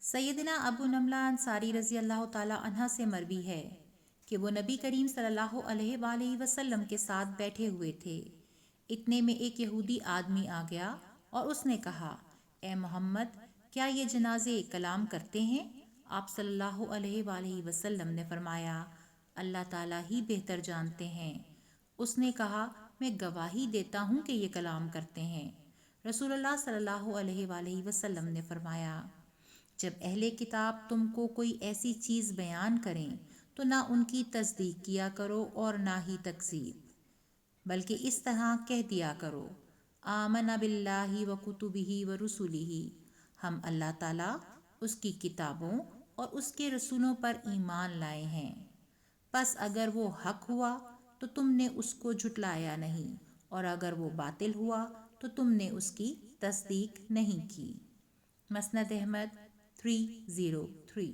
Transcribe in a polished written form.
سیدنا ابو نملہ انصاری رضی اللہ تعالی عنہ سے مروی ہے کہ وہ نبی کریم صلی اللہ علیہ وآلہ وسلم کے ساتھ بیٹھے ہوئے تھے۔ اتنے میں ایک یہودی آدمی آ گیا اور اس نے کہا، اے محمد، کیا یہ جنازے کلام کرتے ہیں؟ آپ صلی اللہ علیہ وآلہ وسلم نے فرمایا، اللہ تعالیٰ ہی بہتر جانتے ہیں۔ اس نے کہا، میں گواہی دیتا ہوں کہ یہ کلام کرتے ہیں۔ رسول اللہ صلی اللہ علیہ وآلہ وسلم نے فرمایا، جب اہل کتاب تم کو کوئی ایسی چیز بیان کریں تو نہ ان کی تصدیق کیا کرو اور نہ ہی تکذیب، بلکہ اس طرح کہہ دیا کرو، آمنا باللہ و کتبہ و رسلہ، ہم اللہ تعالیٰ، اس کی کتابوں اور اس کے رسولوں پر ایمان لائے ہیں۔ پس اگر وہ حق ہوا تو تم نے اس کو جھٹلایا نہیں، اور اگر وہ باطل ہوا تو تم نے اس کی تصدیق نہیں کی۔ مسند احمد 303